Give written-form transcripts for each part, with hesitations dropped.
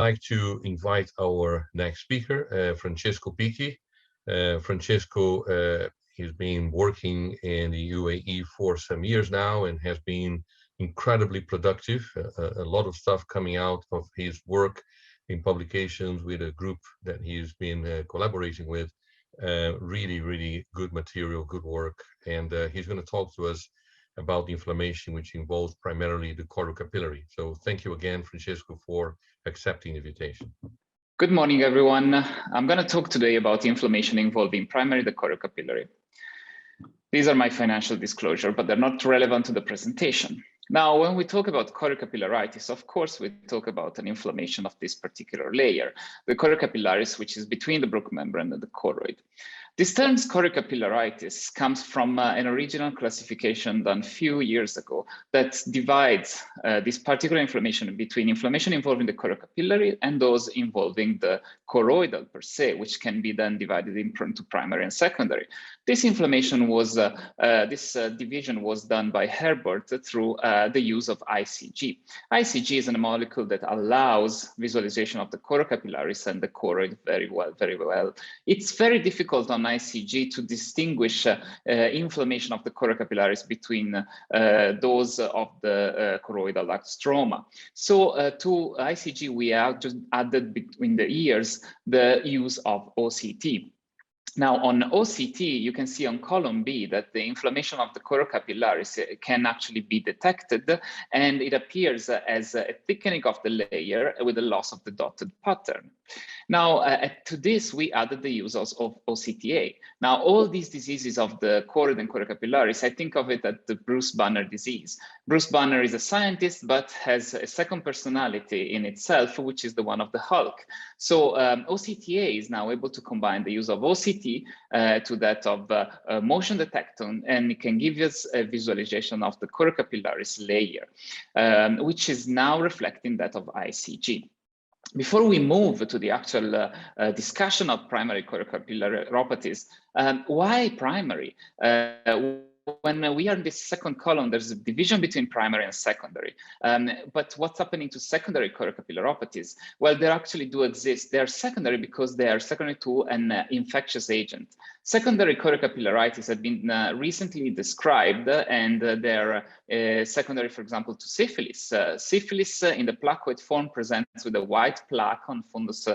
I'd like to invite our next speaker, Francesco Pichi. Francesco has been working in the UAE for some years now and has been incredibly productive. A lot of stuff coming out of his work in publications with a group that he's been collaborating with. Really, really good material, good work. And he's going to talk to us about the inflammation, which involves primarily the choriocapillary. So thank you again, Francesco, for accepting the invitation. Good morning, everyone. I'm going to talk today about inflammation involving primarily the choriocapillary. These are my financial disclosure, but they're not relevant to the presentation. Now, when we talk about choriocapillaritis, of course, we talk about an inflammation of this particular layer, the choriocapillaris, which is between the Bruch membrane and the choroid. This term Scoriocapillaritis comes from an original classification done a few years ago that divides this particular inflammation between inflammation involving the choriocapillary and those involving the choroidal per se, which can be then divided into primary and secondary. This inflammation was, division was done by Herbert through the use of ICG. ICG is a molecule that allows visualization of the choriocapillaris and the choroid very well. It's very difficult on ICG to distinguish inflammation of the choriocapillaris between those of the choroidal duct stroma. So to ICG, we have just added between the years the use of OCT. Now, on OCT, you can see on column B that the inflammation of the choriocapillaris can actually be detected, and it appears as a thickening of the layer with the loss of the dotted pattern. Now, to this, we added the use of OCTA. Now, all these diseases of the choroid and choriocapillaris, I think of it as the Bruce Banner disease. Bruce Banner is a scientist, but has a second personality in itself, which is the one of the Hulk. So OCTA is now able to combine the use of OCT to that of motion detector, and it can give us a visualization of the choriocapillaris layer, which is now reflecting that of ICG. Before we move to the actual discussion of primary choriocapillariopathies, why primary? When we are in this second column, there's a division between primary and secondary. But what's happening to secondary choriocapillariopathies? Well, they actually do exist. They are secondary because they are secondary to an infectious agent. Secondary choriocapillaritis have been recently described, and they're secondary, for example, to syphilis. Syphilis in the placoid form presents with a white plaque on fundus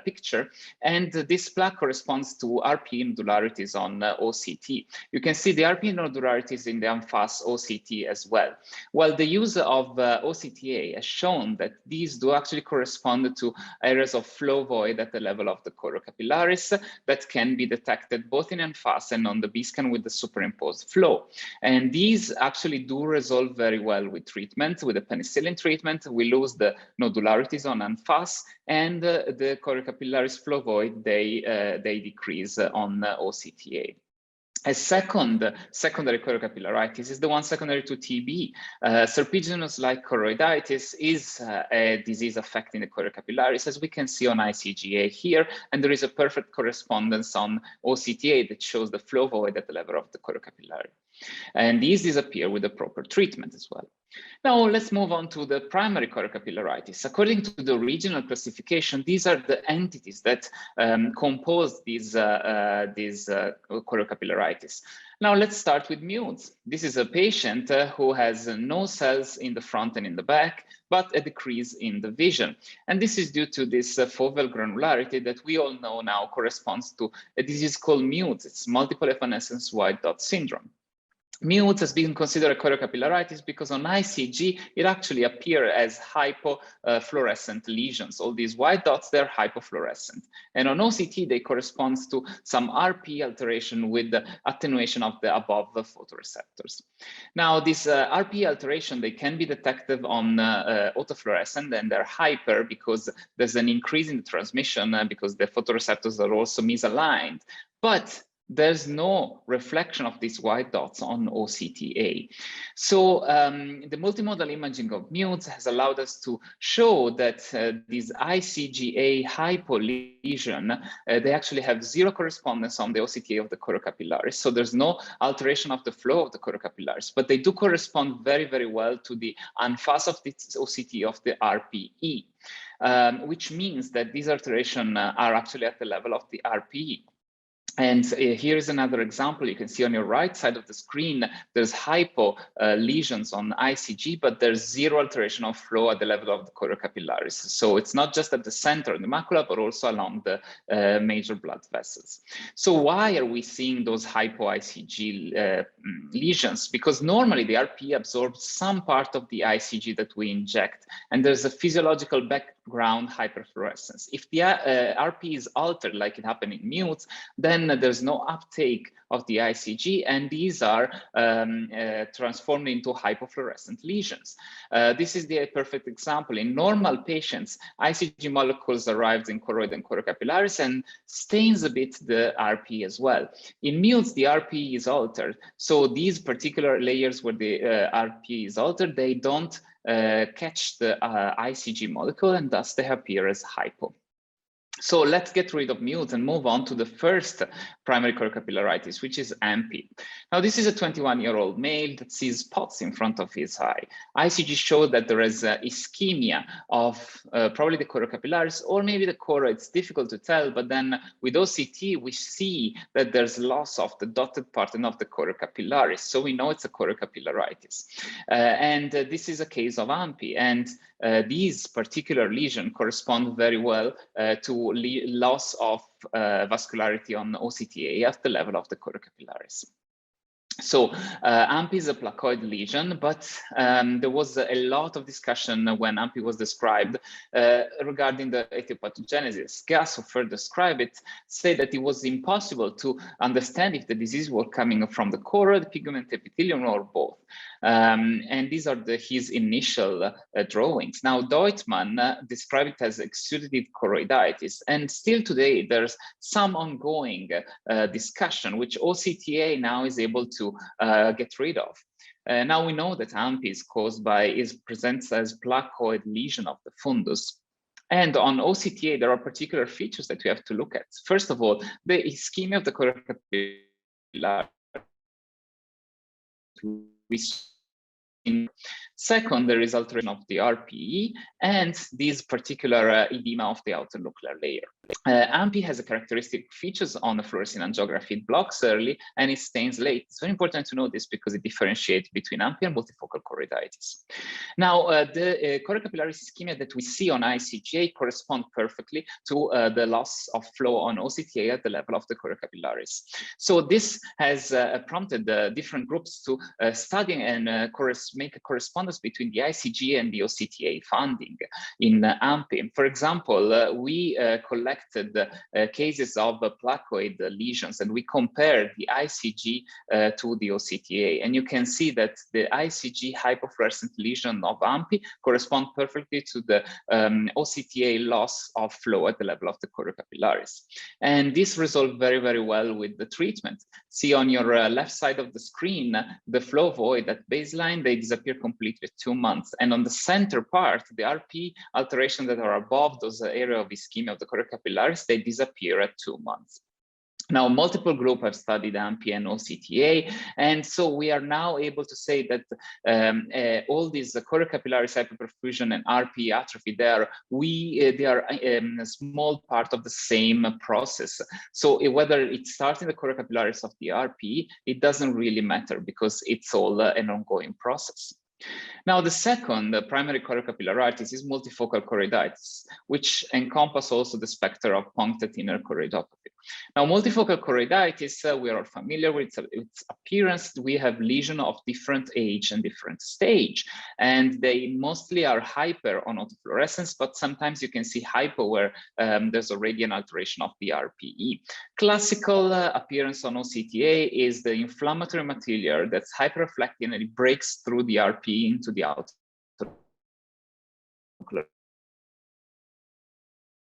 picture, and this plaque corresponds to RP nodularities on OCT. You can see the RP nodularities in the Amphy OCT as well. Well, the use of OCTA has shown that these do actually correspond to areas of flow void at the level of the choriocapillaris that can be detected both in Amphy and on the B-scan with the superimposed flow. And these actually do resolve very well with treatment. With the penicillin treatment, we lose the nodularities on Amphy, and the choriocapillaris flow void, they decrease on OCTA. A secondary choriocapillaritis is the one secondary to TB. Serpiginous-like choroiditis is a disease affecting the choriocapillaris, as we can see on ICGA here, and there is a perfect correspondence on OCTA that shows the flow void at the level of the choriocapillary. And these disappear with the proper treatment as well. Now let's move on to the primary choriocapillaritis. According to the original classification, these are the entities that compose these choriocapillaritis. Now let's start with MUDES. This is a patient who has no cells in the front and in the back, but a decrease in the vision. And this is due to this foveal granularity that we all know now corresponds to a disease called MUDES. It's multiple evanescence white dot syndrome. MUDES has been considered a choriocapillaritis because on ICG, it actually appears as hypofluorescent lesions. All these white dots, they're hypofluorescent. And on OCT, they correspond to some RP alteration with the attenuation of the above photoreceptors. Now, this RP alteration, they can be detected on autofluorescent, and they're hyper because there's an increase in the transmission because the photoreceptors are also misaligned. But there's no reflection of these white dots on OCTA. So the multimodal imaging of mutes has allowed us to show that these ICGA hypo lesion, they actually have zero correspondence on the OCTA of the choriocapillaris. So there's no alteration of the flow of the choriocapillaris, but they do correspond very, very well to the unfast of the OCT of the RPE, which means that these alterations are actually at the level of the RPE. And here is another example. You can see on your right side of the screen, there's hypo lesions on ICG, but there's zero alteration of flow at the level of the choriocapillaris. So it's not just at the center of the macula, but also along the major blood vessels. So why are we seeing those hypo ICG lesions? Because normally the RP absorbs some part of the ICG that we inject, and there's a physiological background hyperfluorescence. If the RP is altered, like it happened in mutes, then there's no uptake of the ICG, and these are transformed into hypofluorescent lesions. This is the perfect example. In normal patients, ICG molecules arrives in choroid and choriocapillaris and stains a bit the RP as well. In mutes, the RP is altered. So these particular layers where the RP is altered, they don't catch the ICG molecule, and thus they appear as hypo. So let's get rid of mutes and move on to the first primary choriocapillaritis, which is Ampy. Now, this is a 21-year-old male that sees spots in front of his eye. ICG showed that there is ischemia of probably the choriocapillaris or maybe the choroid. It's difficult to tell, but then with OCT, we see that there's loss of the dotted pattern of the choriocapillaris. So we know it's a choriocapillaritis. And this is a case of Ampy. And these particular lesions correspond very well to loss of vascularity on OCTA at the level of the choriocapillaris. So Ampy is a placoid lesion, but there was a lot of discussion when Ampy was described regarding the etiopathogenesis. Gas, who first described it, said that it was impossible to understand if the disease was coming from the choroid, pigment epithelium, or both. And these are his initial drawings. Now, Deutmann described it as exudative choroiditis, and still today there's some ongoing discussion, which OCTA now is able to get rid of. Now we know that Ampy is presents as placoid lesion of the fundus. And on OCTA, there are particular features that we have to look at. First of all, the ischemia of the choriocapillaris. Second, there is alteration of the RPE and this particular edema of the outer nuclear layer. Ampy has a characteristic features on the fluorescein angiography. It blocks early and it stains late. It's very important to know this because it differentiates between Ampy and multifocal choroiditis. Now, the choriocapillaris ischemia that we see on ICGA correspond perfectly to the loss of flow on OCTA at the level of the choriocapillaris. So this has prompted different groups to study and make a correspondence between the ICG and the OCTA finding in Ampy. For example, we collected cases of placoid lesions and we compared the ICG to the OCTA, and you can see that the ICG hypofluorescent lesion of Ampy correspond perfectly to the OCTA loss of flow at the level of the choriocapillaris. And this resolved very, very well with the treatment. See on your left side of the screen, the flow void at baseline, they disappear completely 2 months. And on the center part, the RP alterations that are above those area of ischemia of the choriocapillaris, they disappear at 2 months. Now, multiple groups have studied Ampy and OCTA, and so we are now able to say that all these choriocapillaris hyperperfusion and RP atrophy, they are a small part of the same process. So whether it starts in the choriocapillaris of the RP, it doesn't really matter because it's all an ongoing process. Now, the second primary choriocapillaritis is multifocal choroiditis, which encompasses also the specter of punctate inner choroidopathy. Now, multifocal choroiditis, we are familiar with its appearance. We have lesions of different age and different stage, and they mostly are hyper on autofluorescence, but sometimes you can see hypo where there's already an alteration of the RPE. Classical appearance on OCTA is the inflammatory material that's hyperreflecting and it breaks through the RPE into the outer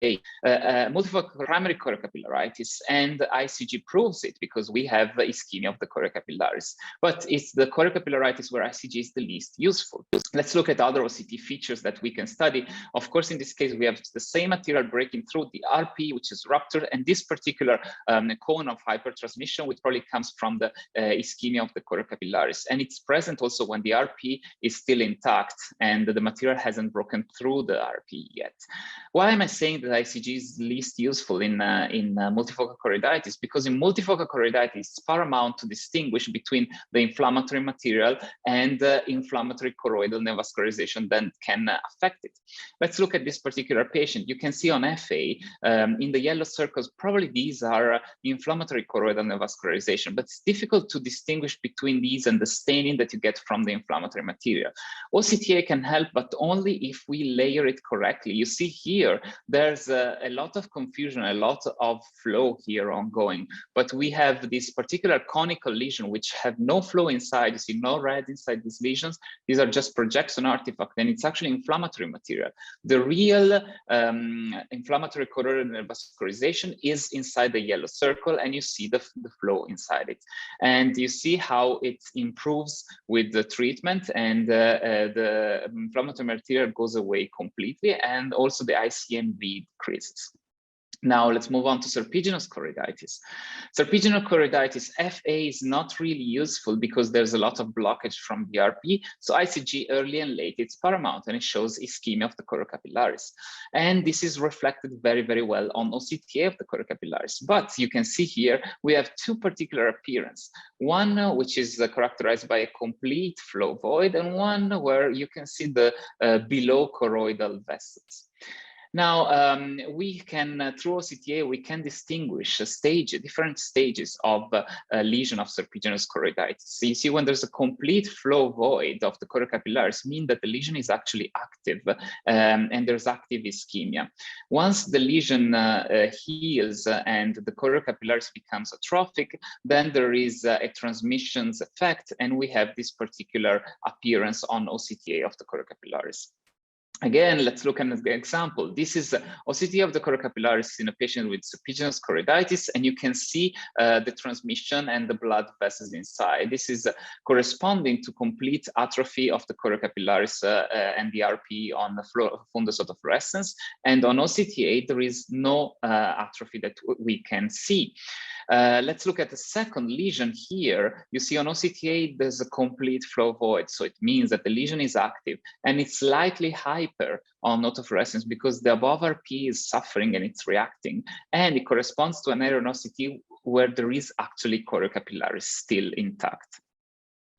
multifocal primary choriocapillaritis, and ICG proves it because we have ischemia of the choriocapillaris. But it's the choriocapillaritis where ICG is the least useful. Let's look at other OCT features that we can study. Of course, in this case, we have the same material breaking through the RP, which is ruptured, and this particular cone of hypertransmission, which probably comes from the ischemia of the choriocapillaris. And it's present also when the RP is still intact and the material hasn't broken through the RP yet. Why am I saying that ICG is least useful in multifocal choroiditis? Because in multifocal choroiditis, it's paramount to distinguish between the inflammatory material and inflammatory choroidal neovascularization that can affect it. Let's look at this particular patient. You can see on FA in the yellow circles, probably these are inflammatory choroidal neovascularization, but it's difficult to distinguish between these and the staining that you get from the inflammatory material. OCTA can help, but only if we layer it correctly. You see here, there's a lot of confusion, a lot of flow here ongoing, but we have this particular conical lesion which have no flow inside. You see no red inside these lesions. These are just projection artifact, and it's actually inflammatory material. The real inflammatory choroidal neovascularization is inside the yellow circle, and you see the flow inside it. And you see how it improves with the treatment, and the inflammatory material goes away completely, and also the ICNV decreases. Now let's move on to serpiginous choroiditis. Serpiginous choroiditis, FA is not really useful because there's a lot of blockage from the RP. So ICG early and late, it's paramount, and it shows ischemia of the choriocapillaris. And this is reflected very, very well on OCTA of the choriocapillaris. But you can see here, we have two particular appearances. One which is characterized by a complete flow void, and one where you can see the below choroidal vessels. Now, we can, through OCTA, we can distinguish different stages of a lesion of serpiginous choroiditis. So you see when there's a complete flow void of the choriocapillaris, mean that the lesion is actually active and there's active ischemia. Once the lesion heals and the choriocapillaris becomes atrophic, then there is a transmissions effect, and we have this particular appearance on OCTA of the choriocapillaris. Again, let's look at the example. This is OCT of the choriocapillaris in a patient with serpiginous choroiditis, and you can see the transmission and the blood vessels inside. This is corresponding to complete atrophy of the choriocapillaris and the RP on the fundus autofluorescence. And on OCTA, there is no atrophy that we can see. Let's look at the second lesion here. You see on OCTA, there's a complete flow void. So it means that the lesion is active, and it's slightly hyper on autofluorescence because the above RP is suffering and it's reacting. And it corresponds to an area on OCT where there is actually choriocapillaris still intact.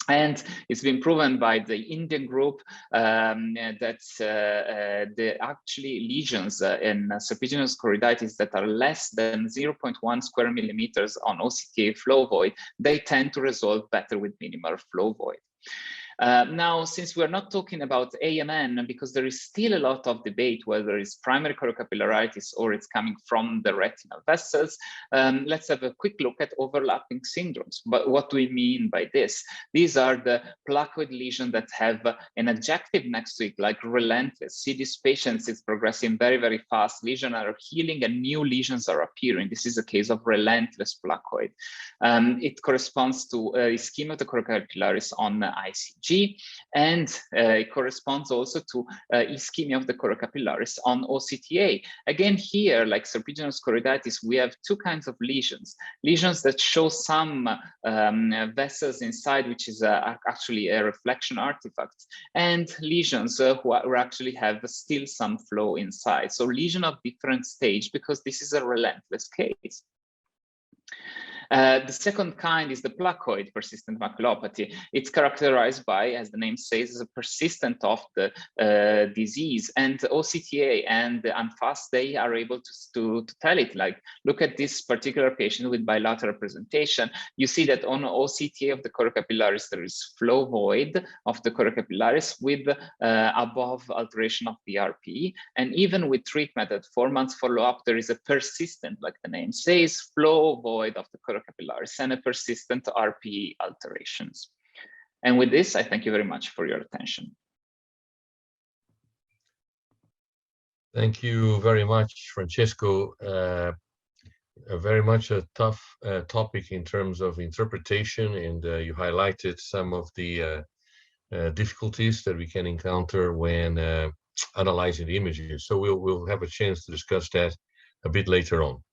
And it's been proven by the Indian group that the actually lesions in serpiginous choroiditis that are less than 0.1 square millimeters on OCTA flow void, they tend to resolve better with minimal flow void. Now, since we're not talking about AMN, because there is still a lot of debate whether it's primary choriocapillaritis or it's coming from the retinal vessels, let's have a quick look at overlapping syndromes. But what do we mean by this? These are the placoid lesions that have an adjective next to it, like relentless. See, these patients, it's progressing very, very fast. Lesions are healing and new lesions are appearing. This is a case of relentless placoid. It corresponds to ischemia of the choriocapillaris on ICG. And it corresponds also to ischemia of the choriocapillaris on OCTA. Again, here, like serpiginous choroiditis, we have two kinds of lesions. Lesions that show some vessels inside, which is actually a reflection artifact, and lesions who actually have still some flow inside. So lesion of different stage, because this is a relentless case. The second kind is the placoid persistent maculopathy. It's characterized by, as the name says, a persistent of the disease, and OCTA and ANFAS, they are able to tell it. Like, look at this particular patient with bilateral presentation. You see that on OCTA of the choriocapillaris, there is flow void of the choriocapillaris with above alteration of the RP. And even with treatment at 4 months follow-up, there is a persistent, like the name says, flow void of the choriocapillaris and a persistent RP alterations. And with this, I thank you very much for your attention. Thank you very much, Francesco. Very much a tough topic in terms of interpretation, and you highlighted some of the difficulties that we can encounter when analyzing the images. So we'll have a chance to discuss that a bit later on.